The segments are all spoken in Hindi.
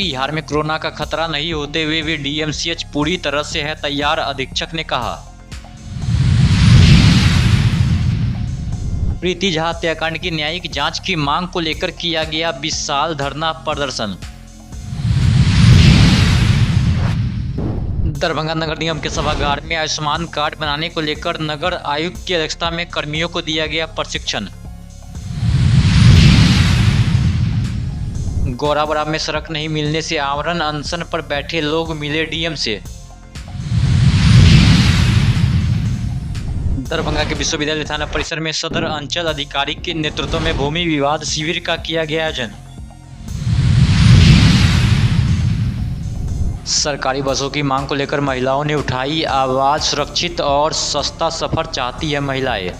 बिहार में कोरोना का खतरा नहीं होते हुए भी डीएमसीएच पूरी तरह से है तैयार, अधीक्षक ने कहा। प्रीति झा हत्याकांड की न्यायिक जांच की मांग को लेकर किया गया विशाल धरना प्रदर्शन। दरभंगा नगर निगम के सभागार में आयुष्मान कार्ड बनाने को लेकर नगर आयुक्त की अध्यक्षता में कर्मियों को दिया गया प्रशिक्षण। गौराबड़ा में सड़क नहीं मिलने से आमरण अनशन पर बैठे लोग मिले डीएम से। दरभंगा के विश्वविद्यालय थाना परिसर में सदर अंचल अधिकारी के नेतृत्व में भूमि विवाद शिविर का किया गया आयोजन। सरकारी बसों की मांग को लेकर महिलाओं ने उठाई आवाज, सुरक्षित और सस्ता सफर चाहती है महिलाएं।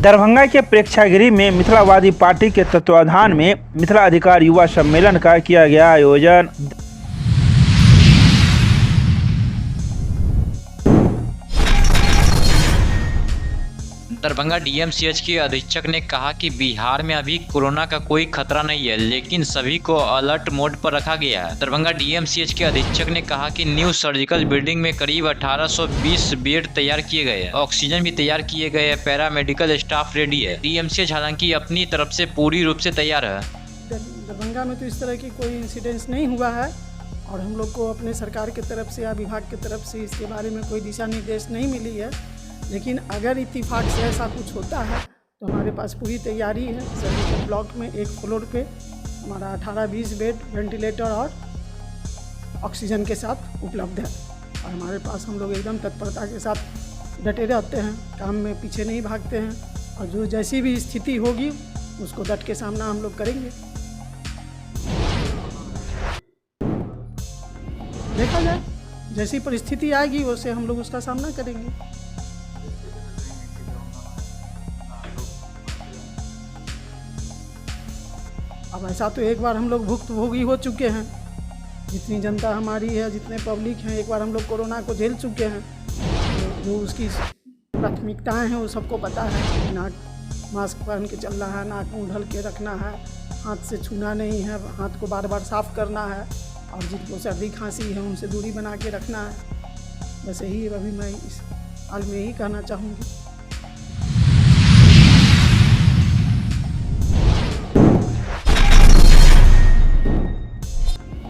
दरभंगा के प्रेक्षागृह में मिथिलावादी पार्टी के तत्वाधान में मिथिला अधिकार युवा सम्मेलन का किया गया आयोजन। दरभंगा डीएमसीएच के अधीक्षक ने कहा कि बिहार में अभी कोरोना का कोई खतरा नहीं है, लेकिन सभी को अलर्ट मोड पर रखा गया है। दरभंगा डीएमसीएच के अधीक्षक ने कहा कि न्यू सर्जिकल बिल्डिंग में करीब 1820 बेड तैयार किए गए हैं, ऑक्सीजन भी तैयार किए गए हैं, पैरामेडिकल स्टाफ रेडी है। डीएमसीएच हालांकि अपनी तरफ से पूरी रूप से तैयार है। दरभंगा में तो इस तरह की कोई इंसिडेंस नहीं हुआ है और हम लोग को अपने सरकार की तरफ से या विभाग की तरफ से इसके बारे में कोई दिशा निर्देश नहीं मिली है, लेकिन अगर इत्तेफाक से ऐसा कुछ होता है तो हमारे पास पूरी तैयारी है। सर्जिकल ब्लॉक में एक फ्लोर पे हमारा 18-20 बेड वेंटिलेटर और ऑक्सीजन के साथ उपलब्ध है और हमारे पास हम लोग एकदम तत्परता के साथ डटे रहते हैं, काम में पीछे नहीं भागते हैं और जो जैसी भी स्थिति होगी उसको डट के सामना हम लोग करेंगे। देखा जाए जैसी परिस्थिति आएगी वैसे हम लोग उसका सामना करेंगे। अब ऐसा तो एक बार हम लोग भुक्तभोगी हो चुके हैं, जितनी जनता हमारी है, जितने पब्लिक हैं, एक बार हम लोग कोरोना को झेल चुके हैं। जो उसकी प्राथमिकताएं हैं वो सबको पता है। नाक मास्क पहन के चलना है, नाक मुंह ढक के रखना है, हाथ से छूना नहीं है, हाथ को बार बार साफ करना है और जिनको सर्दी खांसी है उनसे दूरी बना के रखना है। बस यही अभी मैं इस हाल में यही कहना चाहूँगी।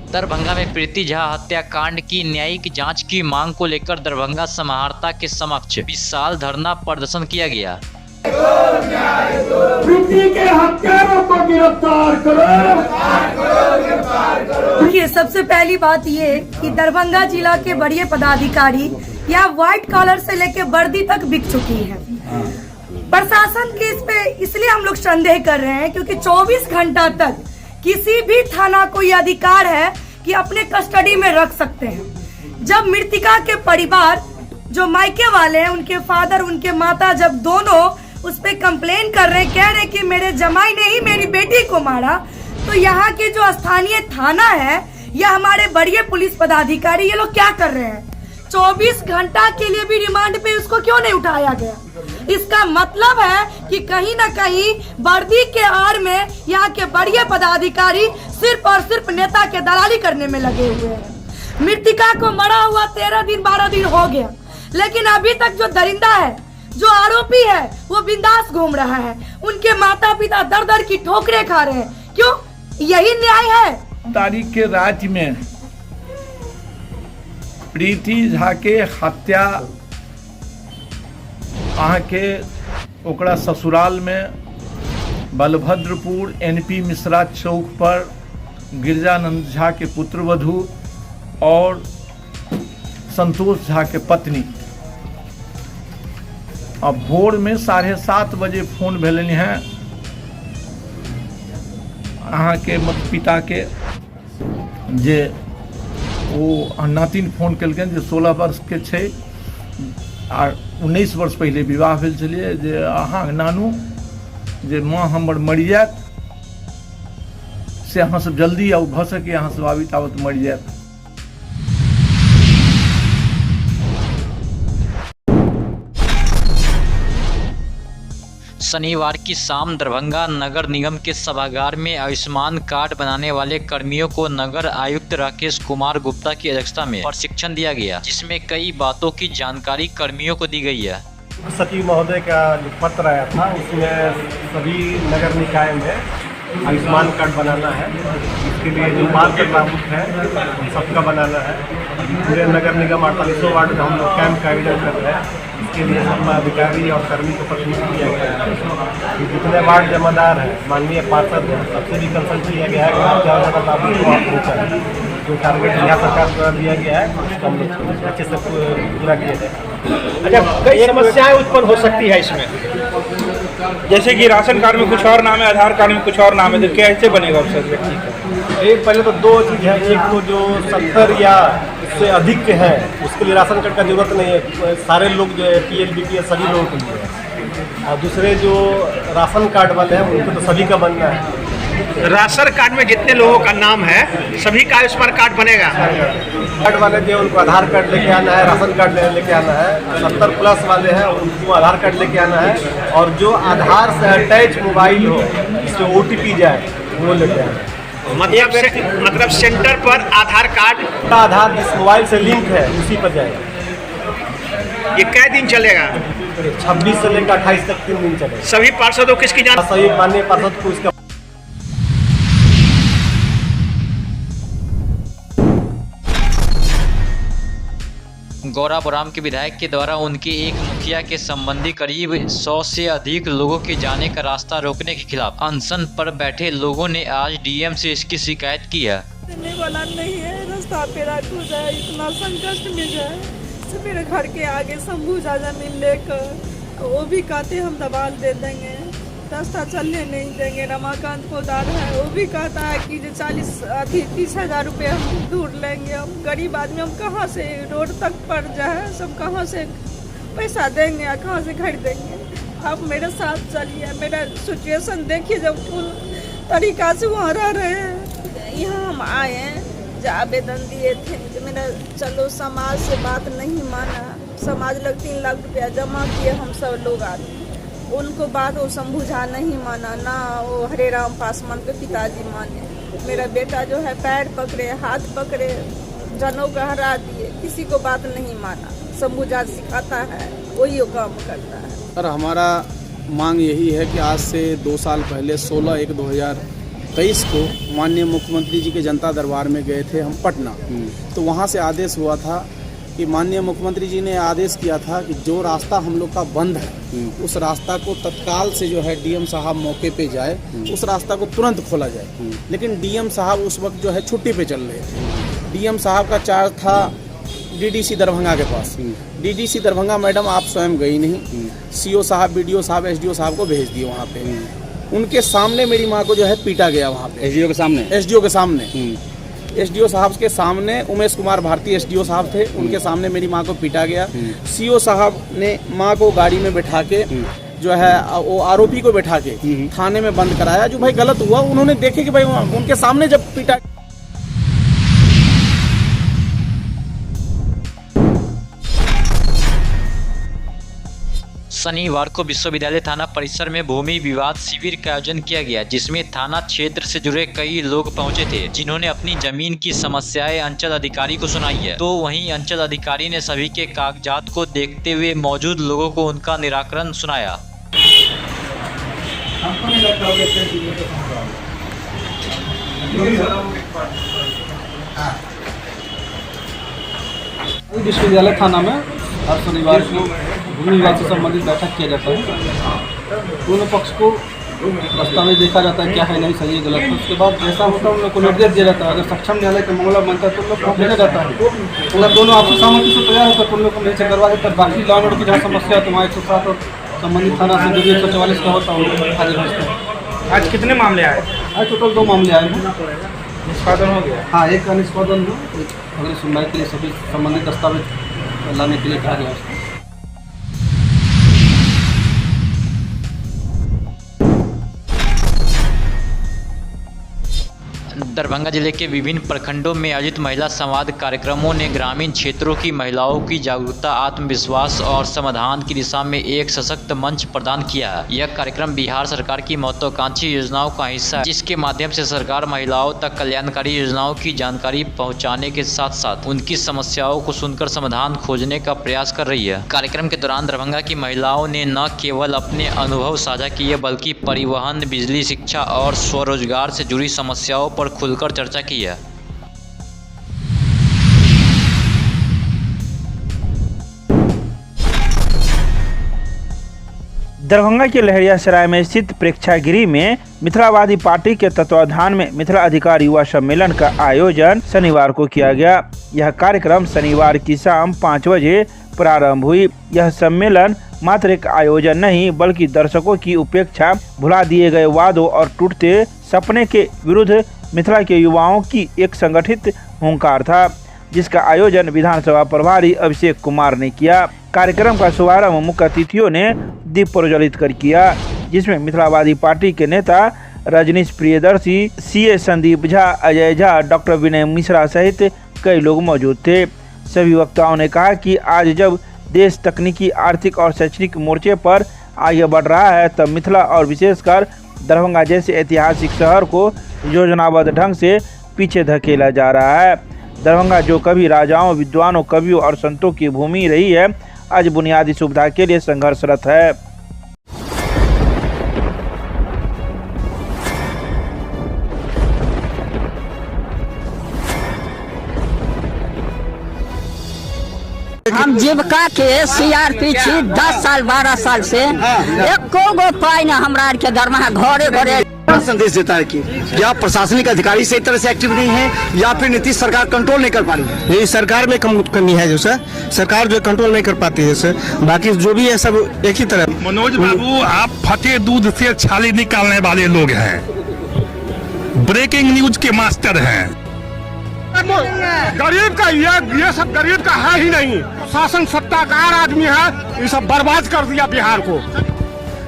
दरभंगा में प्रीति झा हत्याकांड की न्यायिक जांच की मांग को लेकर दरभंगा समाहर्ता के समक्ष विशाल धरना प्रदर्शन किया गया। प्रीति के हत्यारों को गिरफ्तार करो। देखिए, सबसे पहली बात ये कि दरभंगा जिला के बड़े पदाधिकारी यहाँ व्हाइट कॉलर से लेके वर्दी तक बिक चुकी है। प्रशासन के इस पे इसलिए हम लोग संदेह कर रहे हैं क्योंकि 24 घंटा तक किसी भी थाना को यह अधिकार है कि अपने कस्टडी में रख सकते हैं। जब मृतिका के परिवार जो मायके वाले हैं, उनके फादर उनके माता जब दोनों उस पे कंप्लेन कर रहे हैं, कह रहे हैं कि मेरे जमाई ने ही मेरी बेटी को मारा, तो यहाँ के जो स्थानीय थाना है या हमारे बड़े पुलिस पदाधिकारी ये लोग क्या कर रहे हैं? 24 घंटा के लिए भी रिमांड पे उसको क्यों नहीं उठाया गया? इसका मतलब है कि कहीं ना कहीं वर्दी के आड़ में यहाँ के बड़े पदाधिकारी सिर्फ और सिर्फ नेता के दलाली करने में लगे हुए हैं। मृतिका को मरा हुआ 13 दिन 12 दिन हो गया, लेकिन अभी तक जो दरिंदा है, जो आरोपी है, वो बिंदास घूम रहा है। उनके माता पिता दर दर की ठोकरें खा रहे हैं। क्यों? यही न्याय है। तारीख के राज्य में प्रीति झा के हत्या अहाँ के ओकरा ससुराल में बलभद्रपुर एनपी मिश्रा चौक पर गिरजानंद झा के पुत्रवधू और संतोष झा के पत्नी अब भोर में 7:30 बजे फोन भेलनि हैं अहाँ के पिता के जे वो नातिन फोन केलकनि जे 16 वर्ष के छै आ 19 वर्ष पहले विवाह भेल छलिए जे अहाँ नानू जे माँ हमर मरि जायत से अहाँ सब जल्दी आउ, भऽ सके अहाँ सब आबी ताबत मरि जायत। शनिवार की शाम दरभंगा नगर निगम के सभागार में आयुष्मान कार्ड बनाने वाले कर्मियों को नगर आयुक्त राकेश कुमार गुप्ता की अध्यक्षता में प्रशिक्षण दिया गया, जिसमें कई बातों की जानकारी कर्मियों को दी गई है। सचिव महोदय का जो पत्र आया था उसमें सभी नगर निकाय में आयुष्मान कार्ड बनाना है। इसके लिए जो पात्र लाभुक है उन सबका बनाना है। पूरे नगर निगम 48 वार्ड में हम लोग कैंप का आयोजन कर रहे हैं। इसके लिए सब अधिकारी और कर्मी को प्रशिक्षित किया गया है कि जितने वार्ड जमादार हैं, माननीय पार्षद हैं, सबसे भी कंसल्ट किया गया है कि आप ज़्यादा ज़्यादा लाभुक को आप पहुँचाएं। जो टारगेट यहाँ सरकार द्वारा दिया गया है उसको हम लोग अच्छे से पूरा किया जाए। अच्छा, कई समस्याएं उत्पन्न हो सकती है इसमें, जैसे कि राशन कार्ड में कुछ और नाम है, आधार कार्ड में कुछ और नाम है, तो कैसे बनेगा उसका व्यक्ति का? एक पहले तो दो चीज़ है। एक तो जो 70 या उससे अधिक है उसके लिए राशन कार्ड का जरूरत नहीं है, सारे लोग जो है PL BPL सभी लोगों के लिए है। और दूसरे जो राशन कार्ड वाले हैं उनको तो सभी का बनना है। राशन कार्ड में जितने लोगों का नाम है सभी का आयुष्मान कार्ड बनेगा। कार्ड वाले जो उनको आधार कार्ड लेके आना है, राशन कार्ड लेके आना है। 70 प्लस वाले हैं उनको आधार कार्ड लेके आना है, और जो आधार से अटैच मोबाइल हो जिसमें OTP जाए वो लेके आना है। मतलब सेंटर पर आधार कार्ड, आधार जिस मोबाइल से लिंक है उसी पर जाएगा। ये कै दिन चलेगा? 26 से लेकर 28 तक 3 दिन चलेगा। सभी पार्षदों किसकी जान? सही माननीय पार्षद को इसका गौराबोराम के विधायक के द्वारा उनके एक मुखिया के संबंधी करीब 100 से अधिक लोगों के जाने का रास्ता रोकने के खिलाफ अनशन पर बैठे लोगों ने आज DM से इसकी शिकायत की है। देने वाला नहीं है, रास्ता पे रात हो जाए, इतना संकट में जाए। से मेरे घर के आगे शंभू जा जमीन लेकर वो भी कहते हम दबाल दे देंगे, रास्ता चलने नहीं देंगे। रमाकांत पोदार है वो भी कहता है कि जो 30,000 रुपये हम दूर लेंगे। हम गरीब आदमी, हम कहाँ से रोड तक पड़ जाए, सब कहाँ से पैसा देंगे, कहाँ से खरीदेंगे। आप मेरे साथ चलिए, मेरा सिचुएशन देखिए। जब फुल तरीका से वहाँ रह रहे हैं, यहाँ हम आए हैं, जो आवेदन दिए थे कि मेरा चलो समाज से बात नहीं माना। समाज लग 3 लाख रुपया जमा किए हम सब लोग आदमी, उनको बात वो शंभू झा नहीं माना, ना वो हरे राम पासवान के पिताजी माने। मेरा बेटा जो है पैर पकड़े, हाथ पकड़े, जनों का हरा दिए, किसी को बात नहीं माना। शंभू झा सिखाता है वही वो काम करता है। सर, हमारा मांग यही है कि आज से 2 साल पहले 16/1/2023 को माननीय मुख्यमंत्री जी के जनता दरबार में गए थे हम पटना। तो वहाँ से आदेश हुआ था कि माननीय मुख्यमंत्री जी ने आदेश किया था कि जो रास्ता हम लोग का बंद है उस रास्ता को तत्काल से जो है DM साहब मौके पे जाए, उस रास्ता को तुरंत खोला जाए। लेकिन DM साहब उस वक्त जो है छुट्टी पे चल रहे थे। DM साहब का चार्ज था DDC दरभंगा के पास। DDC दरभंगा मैडम आप स्वयं गई नहीं, CO साहब, BDO साहब, SDO साहब को भेज दिए वहाँ पे। उनके सामने मेरी माँ को जो है पीटा गया वहाँ पे। SDO के सामने SDO साहब के सामने उमेश कुमार भारती SDO साहब थे, उनके सामने मेरी माँ को पीटा गया। CO साहब ने माँ को गाड़ी में बैठा के जो है वो आरोपी को बैठा के थाने में बंद कराया। जो भाई गलत हुआ, उन्होंने देखे कि भाई उनके सामने जब पीटा। शनिवार को विश्वविद्यालय थाना परिसर में भूमि विवाद शिविर का आयोजन किया गया, जिसमें थाना क्षेत्र से जुड़े कई लोग पहुंचे थे, जिन्होंने अपनी जमीन की समस्याएं अंचल अधिकारी को सुनाई है। तो वहीं अंचल अधिकारी ने सभी के कागजात को देखते हुए मौजूद लोगों को उनका निराकरण सुनाया। विश्वविद्यालय थाना में हर शनिवार को भूमि विवाद से संबंधित बैठक किया जाता है। दोनों पक्ष को दस्तावेज देखा जाता है, क्या है नहीं, सही है गलत है। उसके बाद जैसा होता है उन लोग को निर्देश दिया जाता है। अगर सक्षम न्यायालय का मामला बनता है तो उन लोग को भेजा जाता है। अगर दोनों आपसी सहमति से तैयार होकर उन लोग को नहीं से करवा देता। बाकी लॉ एंड ऑर्डर की जहाँ समस्या है तो वहाँ 107 और संबंधित थाना से जो भी 144 का होता है उन लोग हाजिर भेजते हैं। आज कितने मामले आए? आज टोटल 2 मामले आए हैं। निष्पादन हो गया? हाँ, एक का निष्पादन हुआ, अगली सुनवाई के लिए सभी संबंधित दस्तावेज लाने के लिए कहा गया है। दरभंगा जिले के विभिन्न प्रखंडों में आयोजित महिला संवाद कार्यक्रमों ने ग्रामीण क्षेत्रों की महिलाओं की जागरूकता, आत्मविश्वास और समाधान की दिशा में एक सशक्त मंच प्रदान किया है। यह कार्यक्रम बिहार सरकार की महत्वाकांक्षी योजनाओं का हिस्सा है, जिसके माध्यम से सरकार महिलाओं तक कल्याणकारी योजनाओं की जानकारी पहुंचाने के साथ साथ उनकी समस्याओं को सुनकर समाधान खोजने का प्रयास कर रही है। कार्यक्रम के दौरान दरभंगा की महिलाओं ने न केवल अपने अनुभव साझा किए बल्कि परिवहन, बिजली, शिक्षा और स्वरोजगार से जुड़ी समस्याओं पर खुलकर चर्चा की है। दरभंगा के लहरियासराय में स्थित प्रेक्षागृह में मिथिलावादी पार्टी के तत्वाधान में मिथिला अधिकार युवा सम्मेलन का आयोजन शनिवार को किया गया। यह कार्यक्रम शनिवार की शाम 5 बजे प्रारंभ हुई। यह सम्मेलन मात्र एक आयोजन नहीं बल्कि दर्शकों की उपेक्षा, भुला दिए गए वादों और टूटते सपने के विरुद्ध मिथिला के युवाओं की एक संगठित हुंकार था, जिसका आयोजन विधानसभा प्रभारी अभिषेक कुमार ने किया। कार्यक्रम का शुभारंभ मुख्य अतिथियों ने दीप प्रज्वलित कर किया, जिसमें मिथिलावादी पार्टी के नेता रजनीश प्रियदर्शी, सीए संदीप झा, अजय झा, डॉक्टर विनय मिश्रा सहित कई लोग मौजूद थे। सभी वक्ताओं ने कहा कि आज जब देश तकनीकी, आर्थिक और शैक्षणिक मोर्चे पर आगे बढ़ रहा है, तब मिथिला और विशेषकर दरभंगा जैसे ऐतिहासिक शहर को योजनाबद्ध ढंग से पीछे धकेला जा रहा है। दरभंगा जो कभी राजाओं, विद्वानों, कवियों और संतों की भूमि रही है, आज बुनियादी सुविधा के लिए संघर्षरत है। हम जीविका के CRP छी 10 साल 12 साल से एको गो पाई न हमरा के दरमाहा घरे घरे संदेश देता है कि या प्रशासनिक अधिकारी सही तरह से एक्टिव नहीं है या फिर नीतीश सरकार कंट्रोल नहीं कर पा रही है। ये सरकार में कमी है जो सर, सरकार जो कंट्रोल नहीं कर पाती है सर, बाकी जो भी है सब एक ही तरह। मनोज बाबू, आप फटे दूध से छाली निकालने वाले लोग हैं, ब्रेकिंग न्यूज के मास्टर हैं। गरीब का ये सब गरीब का है ही नहीं, शासन सत्ताकार आदमी है, ये सब बर्बाद कर दिया बिहार को।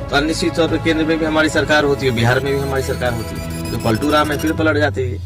तो निश्चित तौर पर केंद्र में भी हमारी सरकार होती है, बिहार में भी हमारी सरकार होती है, तो पलटू राम में फिर पलट जाती है।